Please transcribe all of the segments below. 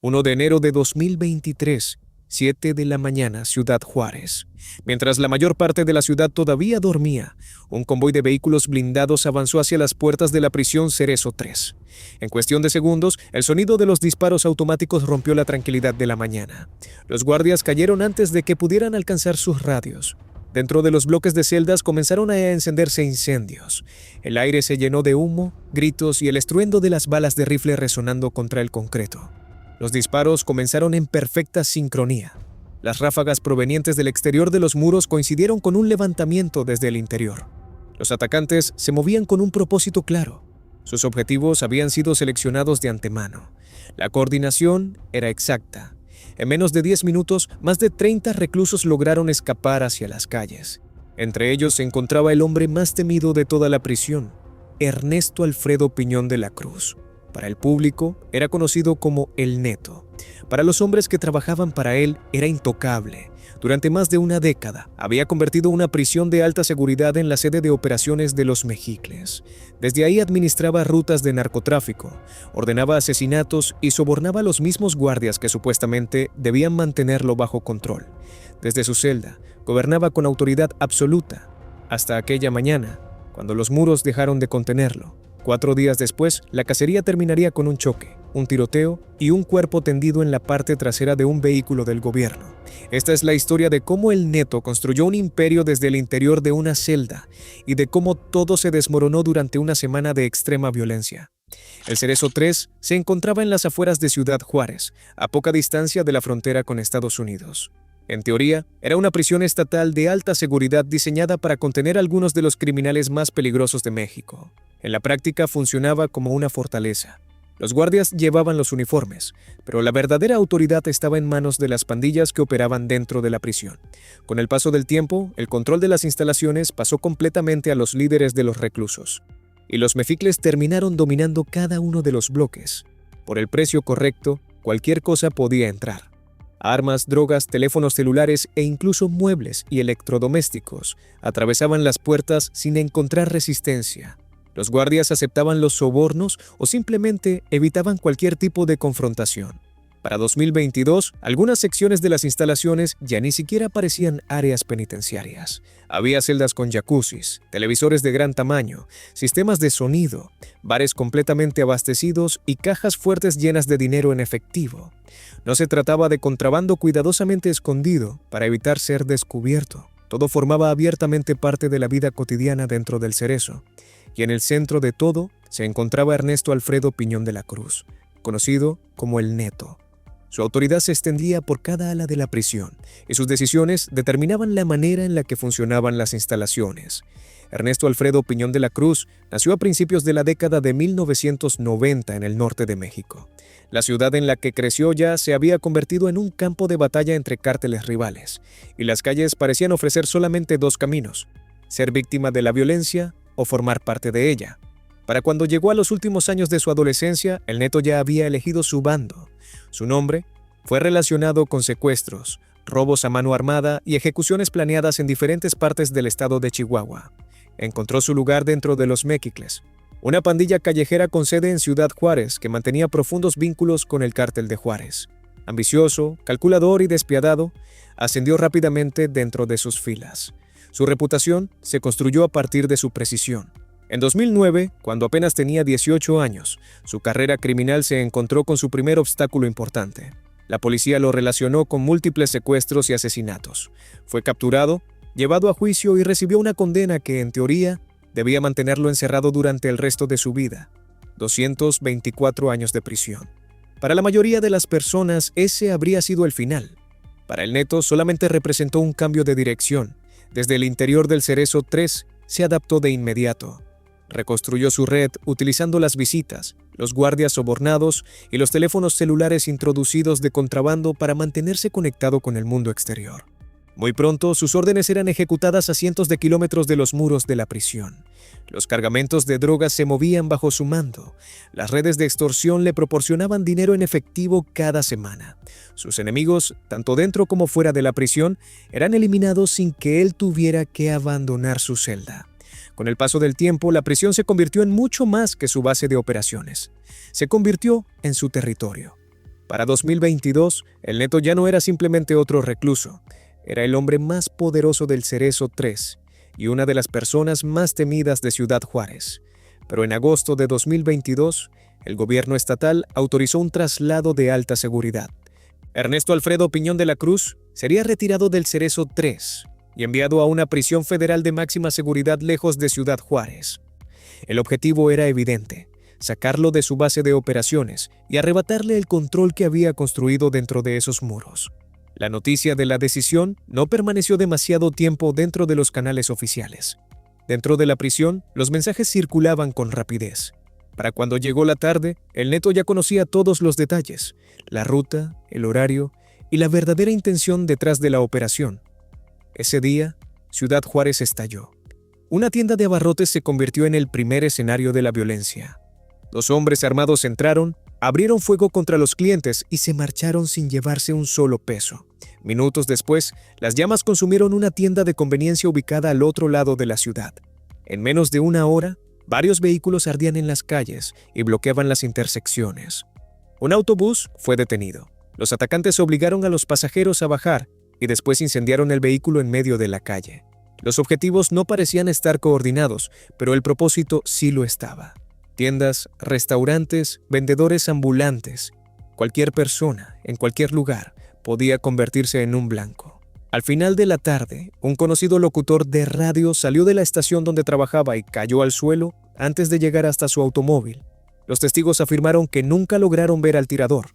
1 de enero de 2023, 7 de la mañana, Ciudad Juárez. Mientras la mayor parte de la ciudad todavía dormía, un convoy de vehículos blindados avanzó hacia las puertas de la prisión Cerezo 3. En cuestión de segundos, el sonido de los disparos automáticos rompió la tranquilidad de la mañana. Los guardias cayeron antes de que pudieran alcanzar sus radios. Dentro de los bloques de celdas comenzaron a encenderse incendios. El aire se llenó de humo, gritos y el estruendo de las balas de rifle resonando contra el concreto. Los disparos comenzaron en perfecta sincronía. Las ráfagas provenientes del exterior de los muros coincidieron con un levantamiento desde el interior. Los atacantes se movían con un propósito claro. Sus objetivos habían sido seleccionados de antemano. La coordinación era exacta. En menos de 10 minutos, más de 30 reclusos lograron escapar hacia las calles. Entre ellos se encontraba el hombre más temido de toda la prisión, Ernesto Alfredo Piñón de la Cruz. Para el público, era conocido como El Neto. Para los hombres que trabajaban para él, era intocable. Durante más de una década, había convertido una prisión de alta seguridad en la sede de operaciones de los Mejicles. Desde ahí administraba rutas de narcotráfico, ordenaba asesinatos y sobornaba a los mismos guardias que supuestamente debían mantenerlo bajo control. Desde su celda, gobernaba con autoridad absoluta, hasta aquella mañana, cuando los muros dejaron de contenerlo. 4 días después, la cacería terminaría con un choque, un tiroteo y un cuerpo tendido en la parte trasera de un vehículo del gobierno. Esta es la historia de cómo el Neto construyó un imperio desde el interior de una celda y de cómo todo se desmoronó durante una semana de extrema violencia. El Cerezo 3 se encontraba en las afueras de Ciudad Juárez, a poca distancia de la frontera con Estados Unidos. En teoría, era una prisión estatal de alta seguridad diseñada para contener a algunos de los criminales más peligrosos de México. En la práctica funcionaba como una fortaleza. Los guardias llevaban los uniformes, pero la verdadera autoridad estaba en manos de las pandillas que operaban dentro de la prisión. Con el paso del tiempo, el control de las instalaciones pasó completamente a los líderes de los reclusos, y los Mejicles terminaron dominando cada uno de los bloques. Por el precio correcto, cualquier cosa podía entrar. Armas, drogas, teléfonos celulares e incluso muebles y electrodomésticos atravesaban las puertas sin encontrar resistencia. Los guardias aceptaban los sobornos o simplemente evitaban cualquier tipo de confrontación. Para 2022, algunas secciones de las instalaciones ya ni siquiera parecían áreas penitenciarias. Había celdas con jacuzzis, televisores de gran tamaño, sistemas de sonido, bares completamente abastecidos y cajas fuertes llenas de dinero en efectivo. No se trataba de contrabando cuidadosamente escondido para evitar ser descubierto. Todo formaba abiertamente parte de la vida cotidiana dentro del Cerezo. Y en el centro de todo se encontraba Ernesto Alfredo Piñón de la Cruz, conocido como El Neto. Su autoridad se extendía por cada ala de la prisión y sus decisiones determinaban la manera en la que funcionaban las instalaciones. Ernesto Alfredo Piñón de la Cruz nació a principios de la década de 1990 en el norte de México. La ciudad en la que creció ya se había convertido en un campo de batalla entre cárteles rivales, y las calles parecían ofrecer solamente 2 caminos: ser víctima de la violencia o formar parte de ella. Para cuando llegó a los últimos años de su adolescencia, el Neto ya había elegido su bando. Su nombre fue relacionado con secuestros, robos a mano armada y ejecuciones planeadas en diferentes partes del estado de Chihuahua. Encontró su lugar dentro de los Mejicles, una pandilla callejera con sede en Ciudad Juárez que mantenía profundos vínculos con el cártel de Juárez. Ambicioso, calculador y despiadado, ascendió rápidamente dentro de sus filas. Su reputación se construyó a partir de su precisión. En 2009, cuando apenas tenía 18 años, su carrera criminal se encontró con su primer obstáculo importante. La policía lo relacionó con múltiples secuestros y asesinatos. Fue capturado, llevado a juicio y recibió una condena que, en teoría, debía mantenerlo encerrado durante el resto de su vida: 224 años de prisión. Para la mayoría de las personas, ese habría sido el final. Para el Neto solamente representó un cambio de dirección. Desde el interior del Cerezo 3 se adaptó de inmediato. Reconstruyó su red utilizando las visitas, los guardias sobornados y los teléfonos celulares introducidos de contrabando para mantenerse conectado con el mundo exterior. Muy pronto, sus órdenes eran ejecutadas a cientos de kilómetros de los muros de la prisión. Los cargamentos de drogas se movían bajo su mando. Las redes de extorsión le proporcionaban dinero en efectivo cada semana. Sus enemigos, tanto dentro como fuera de la prisión, eran eliminados sin que él tuviera que abandonar su celda. Con el paso del tiempo, la prisión se convirtió en mucho más que su base de operaciones. Se convirtió en su territorio. Para 2022, el Neto ya no era simplemente otro recluso, era el hombre más poderoso del Cerezo 3 y una de las personas más temidas de Ciudad Juárez. Pero en agosto de 2022, el gobierno estatal autorizó un traslado de alta seguridad. Ernesto Alfredo Piñón de la Cruz sería retirado del Cerezo 3 y enviado a una prisión federal de máxima seguridad lejos de Ciudad Juárez. El objetivo era evidente: sacarlo de su base de operaciones y arrebatarle el control que había construido dentro de esos muros. La noticia de la decisión no permaneció demasiado tiempo dentro de los canales oficiales. Dentro de la prisión, los mensajes circulaban con rapidez. Para cuando llegó la tarde, el Neto ya conocía todos los detalles, la ruta, el horario y la verdadera intención detrás de la operación. Ese día, Ciudad Juárez estalló. Una tienda de abarrotes se convirtió en el primer escenario de la violencia. 2 hombres armados entraron, abrieron fuego contra los clientes y se marcharon sin llevarse un solo peso. Minutos después, las llamas consumieron una tienda de conveniencia ubicada al otro lado de la ciudad. En menos de una hora, varios vehículos ardían en las calles y bloqueaban las intersecciones. Un autobús fue detenido. Los atacantes obligaron a los pasajeros a bajar y después incendiaron el vehículo en medio de la calle. Los objetivos no parecían estar coordinados, pero el propósito sí lo estaba. Tiendas, restaurantes, vendedores ambulantes, cualquier persona, en cualquier lugar, podía convertirse en un blanco. Al final de la tarde, un conocido locutor de radio salió de la estación donde trabajaba y cayó al suelo antes de llegar hasta su automóvil. Los testigos afirmaron que nunca lograron ver al tirador.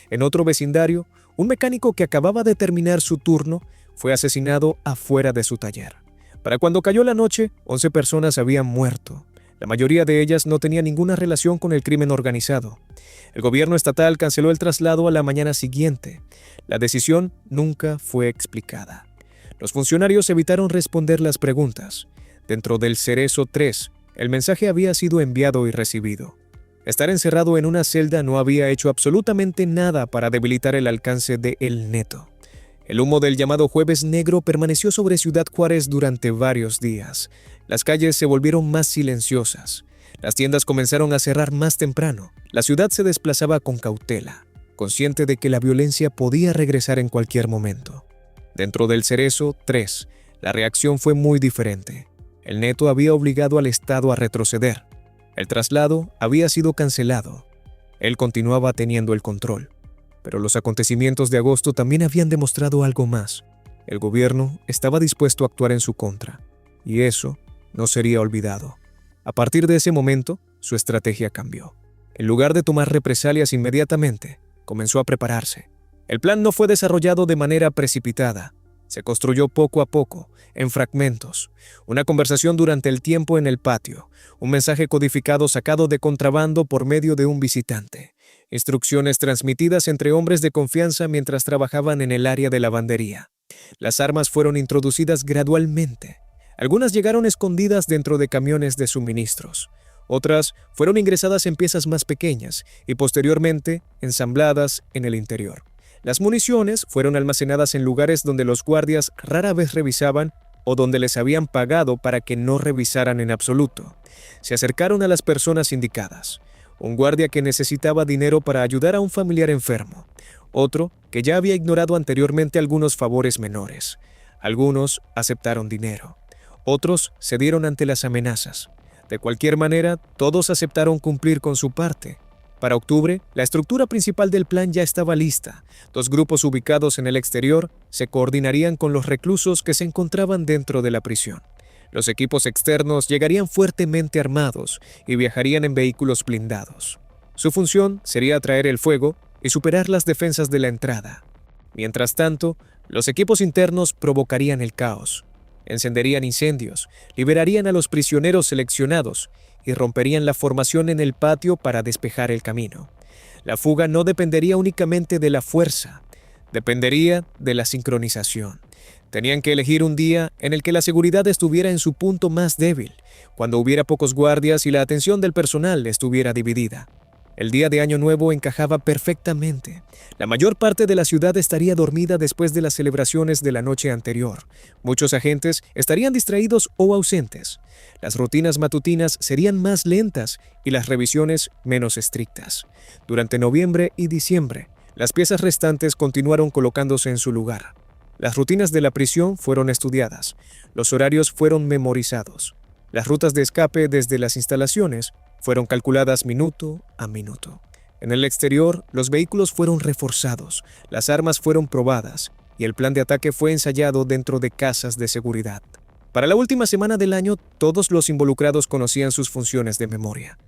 En otro vecindario, un mecánico que acababa de terminar su turno fue asesinado afuera de su taller. Para cuando cayó la noche, 11 personas habían muerto. La mayoría de ellas no tenía ninguna relación con el crimen organizado. El gobierno estatal canceló el traslado a la mañana siguiente. La decisión nunca fue explicada. Los funcionarios evitaron responder las preguntas. Dentro del Cerezo 3, el mensaje había sido enviado y recibido. Estar encerrado en una celda no había hecho absolutamente nada para debilitar el alcance de El Neto. El humo del llamado Jueves Negro permaneció sobre Ciudad Juárez durante varios días. Las calles se volvieron más silenciosas. Las tiendas comenzaron a cerrar más temprano. La ciudad se desplazaba con cautela, consciente de que la violencia podía regresar en cualquier momento. Dentro del Cerezo 3, la reacción fue muy diferente. El Neto había obligado al Estado a retroceder. El traslado había sido cancelado. Él continuaba teniendo el control. Pero los acontecimientos de agosto también habían demostrado algo más. El gobierno estaba dispuesto a actuar en su contra, y eso no sería olvidado. A partir de ese momento, su estrategia cambió. En lugar de tomar represalias inmediatamente, comenzó a prepararse. El plan no fue desarrollado de manera precipitada. Se construyó poco a poco, en fragmentos. Una conversación durante el tiempo en el patio, un mensaje codificado sacado de contrabando por medio de un visitante, instrucciones transmitidas entre hombres de confianza mientras trabajaban en el área de lavandería. Las armas fueron introducidas gradualmente. Algunas llegaron escondidas dentro de camiones de suministros. Otras fueron ingresadas en piezas más pequeñas y posteriormente ensambladas en el interior. Las municiones fueron almacenadas en lugares donde los guardias rara vez revisaban o donde les habían pagado para que no revisaran en absoluto. Se acercaron a las personas indicadas. Un guardia que necesitaba dinero para ayudar a un familiar enfermo. Otro que ya había ignorado anteriormente algunos favores menores. Algunos aceptaron dinero. Otros cedieron ante las amenazas. De cualquier manera, todos aceptaron cumplir con su parte. Para octubre, la estructura principal del plan ya estaba lista. 2 grupos ubicados en el exterior se coordinarían con los reclusos que se encontraban dentro de la prisión. Los equipos externos llegarían fuertemente armados y viajarían en vehículos blindados. Su función sería atraer el fuego y superar las defensas de la entrada. Mientras tanto, los equipos internos provocarían el caos. Encenderían incendios, liberarían a los prisioneros seleccionados y romperían la formación en el patio para despejar el camino. La fuga no dependería únicamente de la fuerza, dependería de la sincronización. Tenían que elegir un día en el que la seguridad estuviera en su punto más débil, cuando hubiera pocos guardias y la atención del personal estuviera dividida. El día de Año Nuevo encajaba perfectamente. La mayor parte de la ciudad estaría dormida después de las celebraciones de la noche anterior. Muchos agentes estarían distraídos o ausentes. Las rutinas matutinas serían más lentas y las revisiones menos estrictas. Durante noviembre y diciembre, Las piezas restantes continuaron colocándose en su lugar. Las rutinas de la prisión fueron estudiadas, los horarios fueron memorizados, las rutas de escape desde las instalaciones fueron calculadas minuto a minuto. En el exterior, los vehículos fueron reforzados, las armas fueron probadas y el plan de ataque fue ensayado dentro de casas de seguridad. Para la última semana del año, todos los involucrados conocían sus funciones de memoria.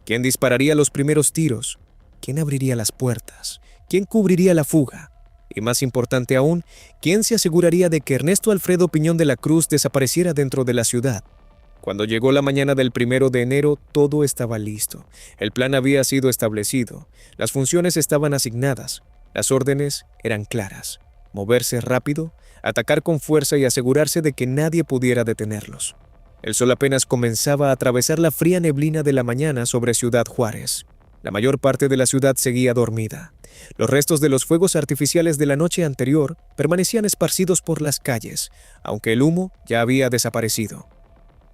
¿Quién dispararía los primeros tiros? ¿Quién abriría las puertas? ¿Quién cubriría la fuga? Y más importante aún, ¿quién se aseguraría de que Ernesto Alfredo Piñón de la Cruz desapareciera dentro de la ciudad? Cuando llegó la mañana del 1 de enero, todo estaba listo. El plan había sido establecido, las funciones estaban asignadas, las órdenes eran claras. Moverse rápido, atacar con fuerza y asegurarse de que nadie pudiera detenerlos. El sol apenas comenzaba a atravesar la fría neblina de la mañana sobre Ciudad Juárez. La mayor parte de la ciudad seguía dormida. Los restos de los fuegos artificiales de la noche anterior permanecían esparcidos por las calles, aunque el humo ya había desaparecido.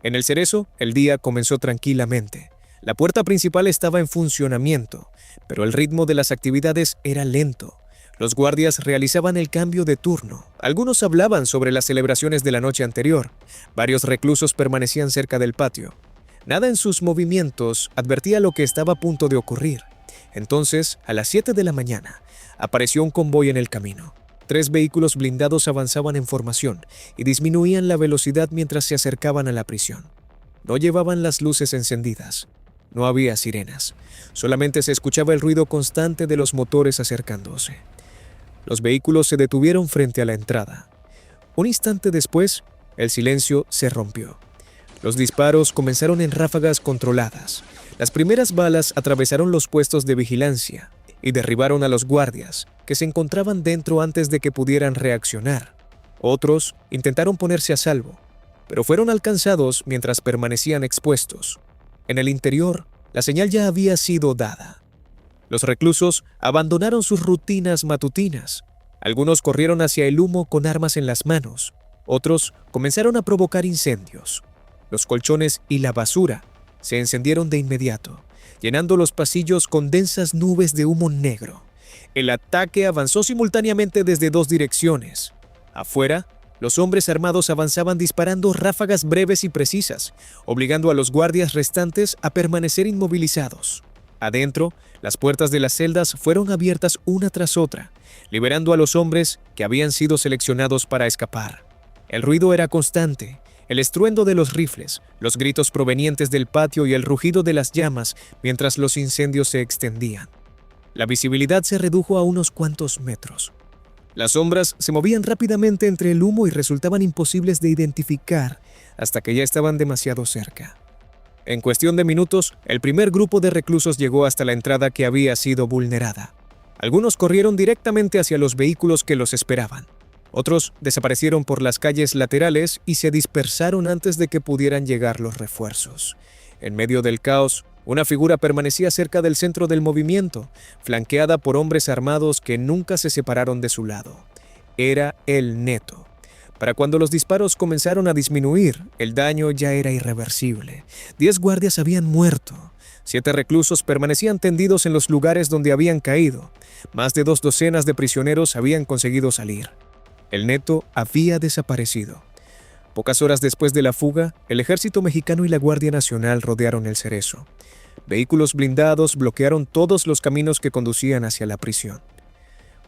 En el Cerezo, el día comenzó tranquilamente. La puerta principal estaba en funcionamiento, pero el ritmo de las actividades era lento. Los guardias realizaban el cambio de turno. Algunos hablaban sobre las celebraciones de la noche anterior. Varios reclusos permanecían cerca del patio. Nada en sus movimientos advertía lo que estaba a punto de ocurrir. Entonces, a las 7 de la mañana, apareció un convoy en el camino. 3 vehículos blindados avanzaban en formación y disminuían la velocidad mientras se acercaban a la prisión. No llevaban las luces encendidas. No había sirenas. Solamente se escuchaba el ruido constante de los motores acercándose. Los vehículos se detuvieron frente a la entrada. Un instante después, el silencio se rompió. Los disparos comenzaron en ráfagas controladas. Las primeras balas atravesaron los puestos de vigilancia y derribaron a los guardias, que se encontraban dentro antes de que pudieran reaccionar. Otros intentaron ponerse a salvo, pero fueron alcanzados mientras permanecían expuestos. En el interior, la señal ya había sido dada. Los reclusos abandonaron sus rutinas matutinas. Algunos corrieron hacia el humo con armas en las manos. Otros comenzaron a provocar incendios. Los colchones y la basura se encendieron de inmediato, llenando los pasillos con densas nubes de humo negro. El ataque avanzó simultáneamente desde 2 direcciones. Afuera, los hombres armados avanzaban disparando ráfagas breves y precisas, obligando a los guardias restantes a permanecer inmovilizados. Adentro, las puertas de las celdas fueron abiertas una tras otra, liberando a los hombres que habían sido seleccionados para escapar. El ruido era constante. El estruendo de los rifles, los gritos provenientes del patio y el rugido de las llamas mientras los incendios se extendían. La visibilidad se redujo a unos cuantos metros. Las sombras se movían rápidamente entre el humo y resultaban imposibles de identificar hasta que ya estaban demasiado cerca. En cuestión de minutos, el primer grupo de reclusos llegó hasta la entrada que había sido vulnerada. Algunos corrieron directamente hacia los vehículos que los esperaban. Otros desaparecieron por las calles laterales y se dispersaron antes de que pudieran llegar los refuerzos. En medio del caos, una figura permanecía cerca del centro del movimiento, flanqueada por hombres armados que nunca se separaron de su lado. Era el Neto. Para cuando los disparos comenzaron a disminuir, el daño ya era irreversible. 10 guardias habían muerto. 7 reclusos permanecían tendidos en los lugares donde habían caído. Más de 2 docenas de prisioneros habían conseguido salir. El Neto había desaparecido. Pocas horas después de la fuga, el ejército mexicano y la Guardia Nacional rodearon el Cerezo. Vehículos blindados bloquearon todos los caminos que conducían hacia la prisión.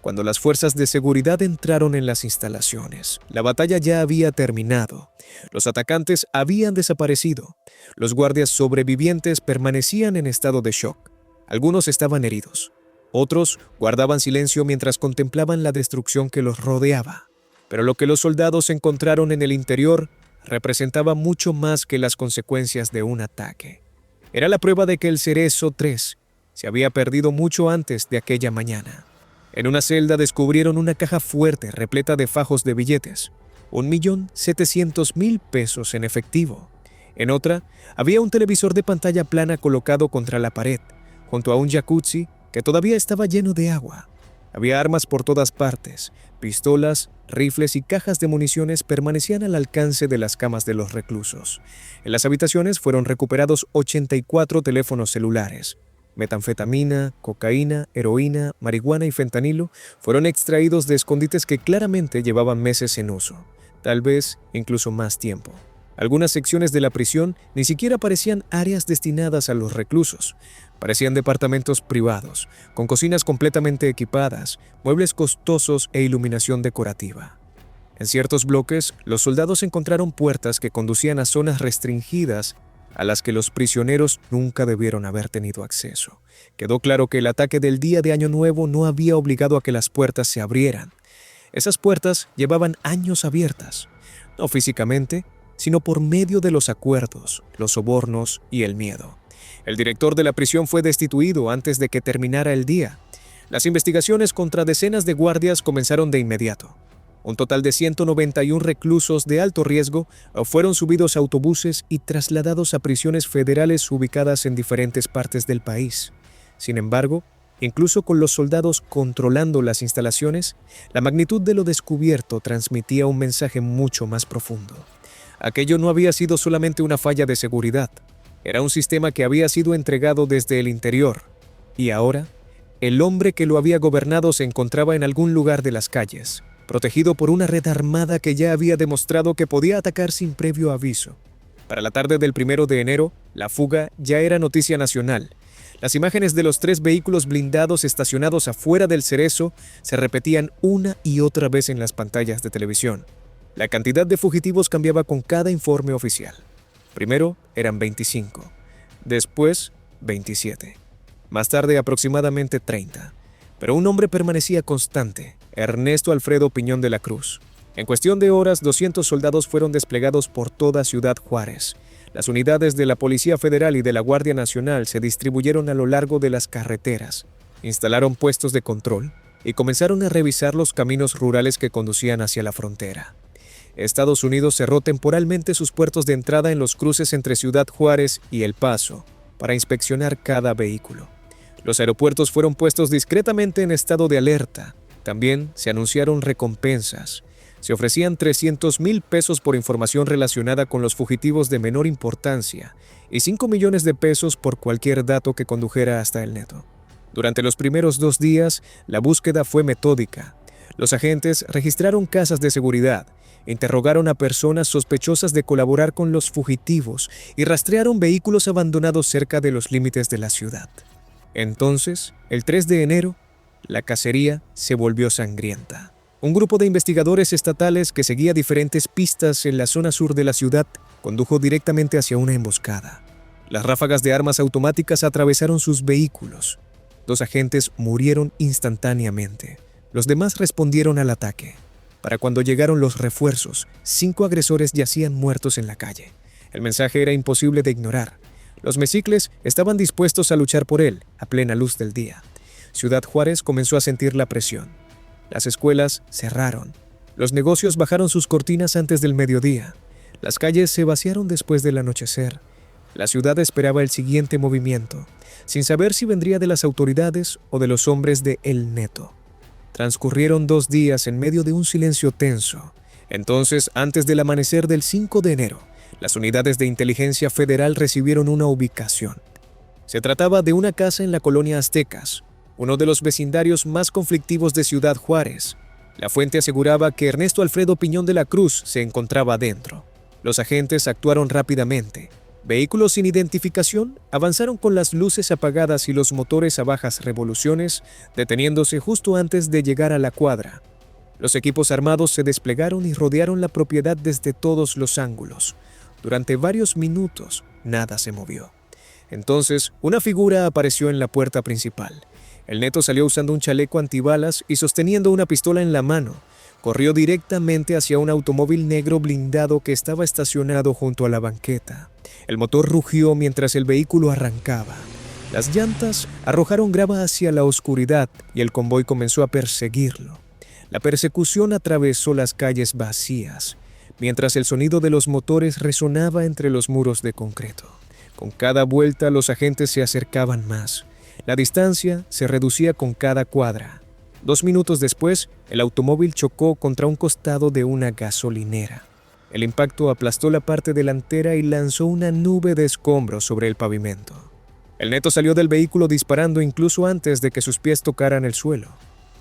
Cuando las fuerzas de seguridad entraron en las instalaciones, la batalla ya había terminado. Los atacantes habían desaparecido. Los guardias sobrevivientes permanecían en estado de shock. Algunos estaban heridos. Otros guardaban silencio mientras contemplaban la destrucción que los rodeaba. Pero lo que los soldados encontraron en el interior representaba mucho más que las consecuencias de un ataque. Era la prueba de que el Cerezo 3 se había perdido mucho antes de aquella mañana. En una celda descubrieron una caja fuerte repleta de fajos de billetes, 1.700.000 pesos en efectivo. En otra, había un televisor de pantalla plana colocado contra la pared, junto a un jacuzzi que todavía estaba lleno de agua. Había armas por todas partes, pistolas, rifles y cajas de municiones permanecían al alcance de las camas de los reclusos. En las habitaciones fueron recuperados 84 teléfonos celulares, Metanfetamina, cocaína, heroína, marihuana y fentanilo fueron extraídos de escondites que claramente llevaban meses en uso, tal vez incluso más tiempo. Algunas secciones de la prisión ni siquiera parecían áreas destinadas a los reclusos. Parecían departamentos privados, con cocinas completamente equipadas, muebles costosos e iluminación decorativa. En ciertos bloques, los soldados encontraron puertas que conducían a zonas restringidas a las que los prisioneros nunca debieron haber tenido acceso. Quedó claro que el ataque del día de Año Nuevo no había obligado a que las puertas se abrieran. Esas puertas llevaban años abiertas, no físicamente, sino por medio de los acuerdos, los sobornos y el miedo. El director de la prisión fue destituido antes de que terminara el día. Las investigaciones contra decenas de guardias comenzaron de inmediato. Un total de 191 reclusos de alto riesgo fueron subidos a autobuses y trasladados a prisiones federales ubicadas en diferentes partes del país. Sin embargo, incluso con los soldados controlando las instalaciones, la magnitud de lo descubierto transmitía un mensaje mucho más profundo. Aquello no había sido solamente una falla de seguridad, era un sistema que había sido entregado desde el interior, y ahora, el hombre que lo había gobernado se encontraba en algún lugar de las calles, protegido por una red armada que ya había demostrado que podía atacar sin previo aviso. Para la tarde del 1 de enero, la fuga ya era noticia nacional. Las imágenes de los 3 vehículos blindados estacionados afuera del Cerezo se repetían una y otra vez en las pantallas de televisión. La cantidad de fugitivos cambiaba con cada informe oficial. Primero eran 25, después 27, más tarde aproximadamente 30. Pero un hombre permanecía constante, Ernesto Alfredo Piñón de la Cruz. En cuestión de horas, 200 soldados fueron desplegados por toda Ciudad Juárez. Las unidades de la Policía Federal y de la Guardia Nacional se distribuyeron a lo largo de las carreteras, instalaron puestos de control y comenzaron a revisar los caminos rurales que conducían hacia la frontera. Estados Unidos cerró temporalmente sus puertos de entrada en los cruces entre Ciudad Juárez y El Paso para inspeccionar cada vehículo. Los aeropuertos fueron puestos discretamente en estado de alerta. También se anunciaron recompensas. Se ofrecían 300,000 pesos por información relacionada con los fugitivos de menor importancia y 5 millones de pesos por cualquier dato que condujera hasta el neto. Durante los primeros 2 días, la búsqueda fue metódica. Los agentes registraron casas de seguridad, interrogaron a personas sospechosas de colaborar con los fugitivos y rastrearon vehículos abandonados cerca de los límites de la ciudad. Entonces, el 3 de enero, la cacería se volvió sangrienta. Un grupo de investigadores estatales que seguía diferentes pistas en la zona sur de la ciudad condujo directamente hacia una emboscada. Las ráfagas de armas automáticas atravesaron sus vehículos. 2 agentes murieron instantáneamente. Los demás respondieron al ataque. Para cuando llegaron los refuerzos, 5 agresores yacían muertos en la calle. El mensaje era imposible de ignorar. Los mexicles estaban dispuestos a luchar por él, a plena luz del día. Ciudad Juárez comenzó a sentir la presión. Las escuelas cerraron. Los negocios bajaron sus cortinas antes del mediodía. Las calles se vaciaron después del anochecer. La ciudad esperaba el siguiente movimiento, sin saber si vendría de las autoridades o de los hombres de El Neto. Transcurrieron 2 días en medio de un silencio tenso. Entonces, antes del amanecer del 5 de enero, las unidades de inteligencia federal recibieron una ubicación. Se trataba de una casa en la colonia Aztecas, uno de los vecindarios más conflictivos de Ciudad Juárez. La fuente aseguraba que Ernesto Alfredo Piñón de la Cruz se encontraba dentro. Los agentes actuaron rápidamente. Vehículos sin identificación avanzaron con las luces apagadas y los motores a bajas revoluciones, deteniéndose justo antes de llegar a la cuadra. Los equipos armados se desplegaron y rodearon la propiedad desde todos los ángulos. Durante varios minutos, nada se movió. Entonces, una figura apareció en la puerta principal. El Neto salió usando un chaleco antibalas y sosteniendo una pistola en la mano. Corrió directamente hacia un automóvil negro blindado que estaba estacionado junto a la banqueta. El motor rugió mientras el vehículo arrancaba. Las llantas arrojaron grava hacia la oscuridad y el convoy comenzó a perseguirlo. La persecución atravesó las calles vacías, mientras el sonido de los motores resonaba entre los muros de concreto. Con cada vuelta los agentes se acercaban más. La distancia se reducía con cada cuadra. 2 minutos después, el automóvil chocó contra un costado de una gasolinera. El impacto aplastó la parte delantera y lanzó una nube de escombros sobre el pavimento. El neto salió del vehículo disparando incluso antes de que sus pies tocaran el suelo.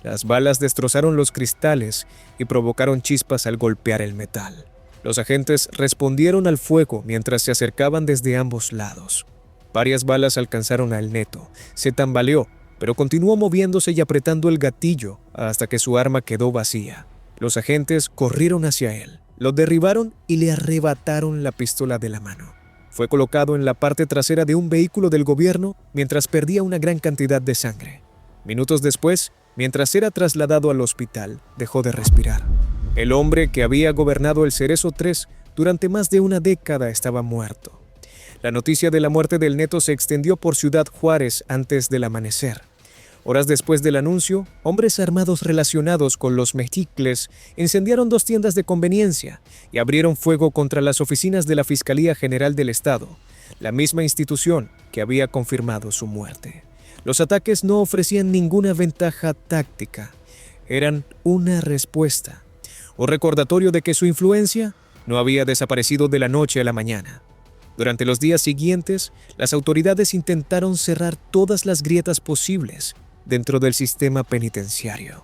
Las balas destrozaron los cristales y provocaron chispas al golpear el metal. Los agentes respondieron al fuego mientras se acercaban desde ambos lados. Varias balas alcanzaron al neto. Se tambaleó, pero continuó moviéndose y apretando el gatillo hasta que su arma quedó vacía. Los agentes corrieron hacia él, lo derribaron y le arrebataron la pistola de la mano. Fue colocado en la parte trasera de un vehículo del gobierno mientras perdía una gran cantidad de sangre. Minutos después, mientras era trasladado al hospital, dejó de respirar. El hombre que había gobernado el Cerezo 3 durante más de una década estaba muerto. La noticia de la muerte del neto se extendió por Ciudad Juárez antes del amanecer. Horas después del anuncio, hombres armados relacionados con los mexicles incendiaron 2 tiendas de conveniencia y abrieron fuego contra las oficinas de la Fiscalía General del Estado, la misma institución que había confirmado su muerte. Los ataques no ofrecían ninguna ventaja táctica, eran una respuesta, un recordatorio de que su influencia no había desaparecido de la noche a la mañana. Durante los días siguientes, las autoridades intentaron cerrar todas las grietas posibles dentro del sistema penitenciario.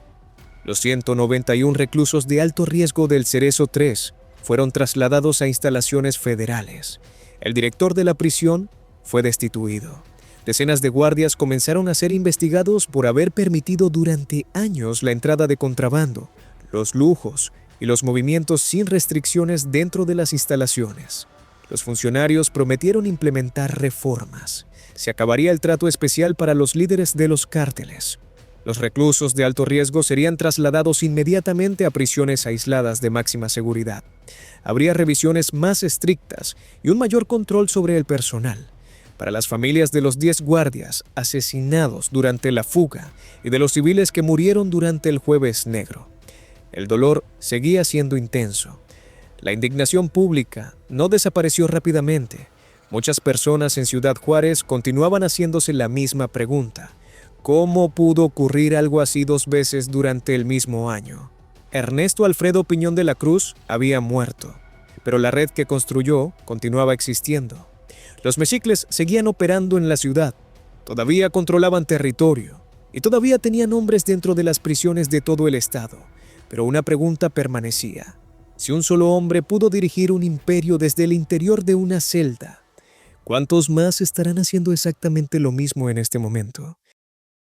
Los 191 reclusos de alto riesgo del Cerezo 3 fueron trasladados a instalaciones federales. El director de la prisión fue destituido. Decenas de guardias comenzaron a ser investigados por haber permitido durante años la entrada de contrabando, los lujos y los movimientos sin restricciones dentro de las instalaciones. Los funcionarios prometieron implementar reformas. Se acabaría el trato especial para los líderes de los cárteles. Los reclusos de alto riesgo serían trasladados inmediatamente a prisiones aisladas de máxima seguridad. Habría revisiones más estrictas y un mayor control sobre el personal. Para las familias de los 10 guardias asesinados durante la fuga y de los civiles que murieron durante el Jueves Negro, el dolor seguía siendo intenso. La indignación pública no desapareció rápidamente. Muchas personas en Ciudad Juárez continuaban haciéndose la misma pregunta. ¿Cómo pudo ocurrir algo así 2 veces durante el mismo año? Ernesto Alfredo Piñón de la Cruz había muerto, pero la red que construyó continuaba existiendo. Los mexicles seguían operando en la ciudad, todavía controlaban territorio y todavía tenían hombres dentro de las prisiones de todo el estado. Pero una pregunta permanecía. Si un solo hombre pudo dirigir un imperio desde el interior de una celda, ¿cuántos más estarán haciendo exactamente lo mismo en este momento?